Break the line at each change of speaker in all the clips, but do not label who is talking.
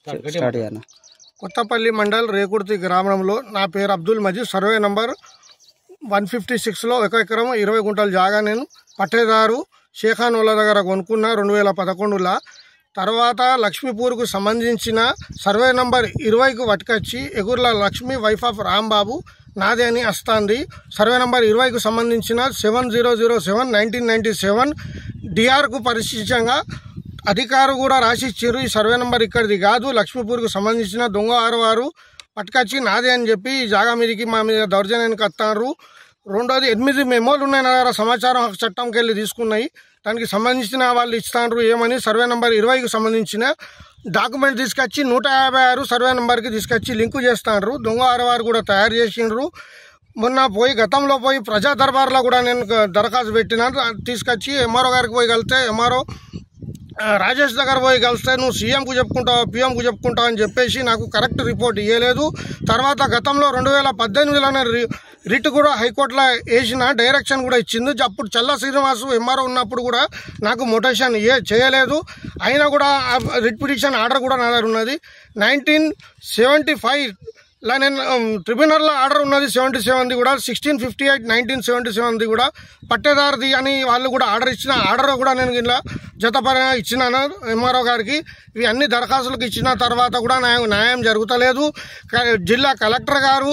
Start చేయనా?
కొత్తపల్లి మండల్ రేకుర్తి గ్రామంలో నా పేరు అబ్దుల్ మజీద్, సర్వే నంబర్ 156లో 1 ఎకరం 20 గుంటల జాగా నేను పట్టేదారు షేఖాన్ వాళ్ళ దగ్గర కొనుక్కున్న 2011లో. తర్వాత లక్ష్మీపూర్కు సంబంధించిన సర్వే నంబర్ 20కు పట్టుకొచ్చి ఎగుర్ల లక్ష్మి వైఫ్ ఆఫ్ రాంబాబు నాదే అని వస్తుంది. సర్వే నంబర్ 20కు సంబంధించిన 7007/1997 డిఆర్కు పరిశీలించగా అధికారు కూడా రాసిచ్చారు. ఈ సర్వే నెంబర్ ఇక్కడిది కాదు, లక్ష్మీపూర్కు సంబంధించిన దొంగ ఆరువారు పట్టుకొచ్చి నాదే అని చెప్పి ఈ జాగా మీదకి మా మీద దౌర్జన్యానికి వస్తారు. రెండోది 8 మెమోలు ఉన్నాయి నా దగ్గర, సమాచారం చట్టంకి వెళ్ళి తీసుకున్నాయి. దానికి సంబంధించిన వాళ్ళు ఇస్తారు ఏమని సర్వే నెంబర్ 20కి సంబంధించిన డాక్యుమెంట్ తీసుకొచ్చి 156 సర్వే నెంబర్కి తీసుకొచ్చి లింకు చేస్తారు. దొంగ ఆరువారు కూడా తయారు చేసిండ్రు. మొన్న గతంలో పోయి ప్రజా దర్బార్లో కూడా నేను దరఖాస్తు పెట్టిన, తీసుకొచ్చి ఎంఆర్ఓ గారికి పోయి కలిస్తే ఎంఆర్ఓ రాజేష్ దగ్గర పోయి కలిస్తే నువ్వు సీఎంకు చెప్పుకుంటావు పిఎంకు చెప్పుకుంటావు అని చెప్పేసి నాకు కరెక్ట్ రిపోర్ట్ ఇవ్వలేదు. తర్వాత గతంలో 2018లో నేను రిట్ కూడా హైకోర్టులో వేసిన, డైరెక్షన్ కూడా ఇచ్చింది. అప్పుడు చల్ల శ్రీనివాసు ఎంఆర్ఓ ఉన్నప్పుడు కూడా నాకు మొటేషన్ చేయలేదు. అయినా కూడా రిట్ పిటిషన్ ఆర్డర్ కూడా నా దగ్గర ఉన్నది. 1975లో నేను ట్రిబ్యునల్లో ఆర్డర్ ఉన్నది 77ది కూడా, 1658 1977ది కూడా పట్టేదారిది అని వాళ్ళు కూడా ఆర్డర్ ఇచ్చిన. ఆర్డర్ కూడా నేను ఇలా జతపరంగా ఇచ్చినాను ఎంఆర్ఓ గారికి. ఇవి అన్ని దరఖాస్తులకు ఇచ్చిన తర్వాత కూడా న్యాయం జరుగుతలేదు. జిల్లా కలెక్టర్ గారు,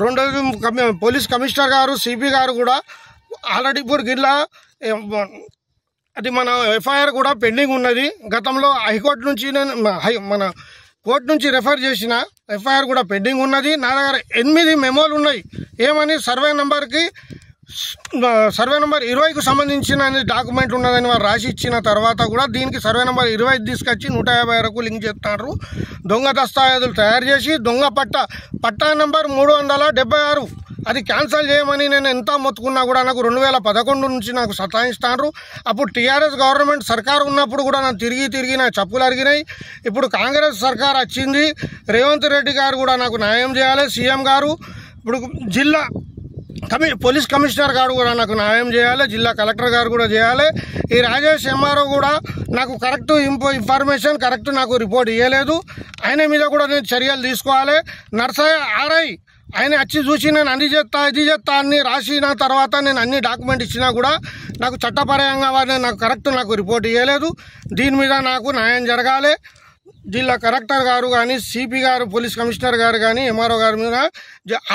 రెండోది పోలీస్ కమిషనర్ గారు, సిపి గారు కూడా ఆల్రెడీ ఇప్పుడు జిల్లా అది మన ఎఫ్ఐఆర్ కూడా పెండింగ్ ఉన్నది. గతంలో హైకోర్టు నుంచి నేను మన కోర్టు నుంచి రెఫర్ చేసిన ఎఫ్ఐఆర్ కూడా పెండింగ్ ఉన్నది. నా దగ్గర 8 మెమోలు ఉన్నాయి. ఏమని సర్వే నెంబర్ 20కు సంబంధించిన డాక్యుమెంట్ ఉన్నదని వారు రాసి ఇచ్చిన తర్వాత కూడా దీనికి సర్వే నెంబర్ 20 తీసుకొచ్చి 156కు లింక్ చేస్తున్నారు. దొంగ దస్తావేజులు తయారు చేసి దొంగ పట్టా నెంబర్ 376 అది క్యాన్సిల్ చేయమని నేను ఎంత మొత్తుకున్నా కూడా నాకు 2011 నుంచి నాకు సతాయిస్తారు. అప్పుడు టీఆర్ఎస్ గవర్నమెంట్ సర్కారు ఉన్నప్పుడు కూడా నాకు తిరిగి నా చెప్పులు అరిగినాయి. ఇప్పుడు కాంగ్రెస్ సర్కార్ వచ్చింది, రేవంత్ రెడ్డి గారు కూడా నాకు న్యాయం చేయాలి, సీఎం గారు. ఇప్పుడు జిల్లా పోలీస్ కమిషనర్ గారు కూడా నాకు న్యాయం చేయాలి, జిల్లా కలెక్టర్ గారు కూడా చేయాలి. ఈ రాజేష్ ఎంఆర్ఓ కూడా నాకు కరెక్ట్ ఇన్ఫర్మేషన్ కరెక్ట్ నాకు రిపోర్ట్ ఇవ్వలేదు. ఆయన మీద కూడా నేను చర్యలు తీసుకోవాలి. నర్సయ్య ఆర్ఐ ఆయన వచ్చి చూసి నేను అది చేస్తా అన్ని రాసిన తర్వాత నేను అన్ని డాక్యుమెంట్ ఇచ్చినా కూడా నాకు చట్టపరంగా నాకు కరెక్ట్ నాకు రిపోర్ట్ ఇవ్వలేదు. దీని మీద నాకు న్యాయం జరగాలి. జిల్లా కలెక్టర్ గారు కానీ, సిపి గారు, పోలీస్ కమిషనర్ గారు కానీ, ఎంఆర్ఓ గారి మీద,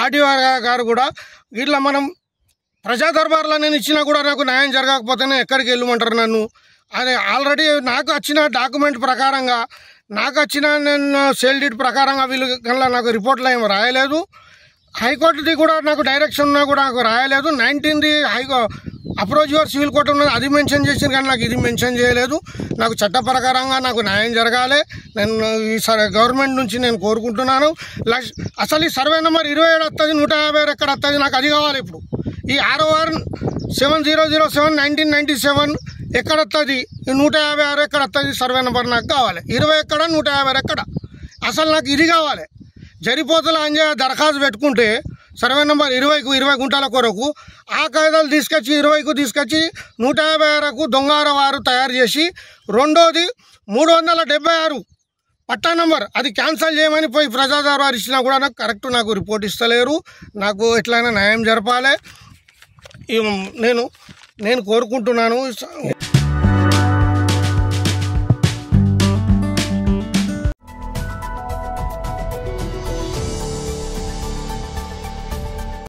ఆర్డీఓ గారు కూడా ఇట్లా మనం ప్రజా దర్బార్లో నేను ఇచ్చినా కూడా నాకు న్యాయం జరగకపోతేనే ఎక్కడికి వెళ్ళమంటారు నన్ను. అది ఆల్రెడీ నాకు వచ్చిన డాక్యుమెంట్ ప్రకారంగా, నాకు వచ్చిన నేను సేల్ డీడ్ ప్రకారంగా వీళ్ళు కల్లా నాకు రిపోర్ట్లో ఏమి రాయలేదు. హైకోర్టుది కూడా నాకు డైరెక్షన్ ఉన్నా కూడా నాకు రాయలేదు. 19ది అప్రోచ్ యువర్ సివిల్ కోర్టు ఉన్నది, అది మెన్షన్ చేసింది కానీ నాకు ఇది మెన్షన్ చేయలేదు. నాకు చట్ట ప్రకారంగా నాకు న్యాయం జరగాలి. నేను ఈ గవర్నమెంట్ నుంచి నేను కోరుకుంటున్నాను. అసలు ఈ సర్వే నెంబర్ 27 వస్తుంది, 150 ఎక్కడ వస్తుంది నాకు అది కావాలి. ఇప్పుడు ఈ ROR 7007/1997 ఎక్కడ వస్తుంది, ఈ 156 ఎక్కడ వస్తుంది సర్వే నెంబర్ నాకు కావాలి. 20 ఎక్కడ, 150 ఎక్కడ, అసలు నాకు ఇది కావాలి. జరిపోతుల అంజయ్య దరఖాస్తు పెట్టుకుంటే సర్వే నెంబర్ 20కు 20 గుంటల కొరకు ఆ కాయిదాలు తీసుకొచ్చి 20కు తీసుకొచ్చి 156కు దొంగారవారు తయారు చేసి, రెండోది 376 పట్టా నెంబర్ అది క్యాన్సిల్ చేయమని పోయి ప్రజా దర్బార్ ఇచ్చినా కూడా నాకు కరెక్ట్ నాకు రిపోర్ట్ ఇస్తలేరు. నాకు ఎట్లయినా న్యాయం జరపాలి నేను కోరుకుంటున్నాను.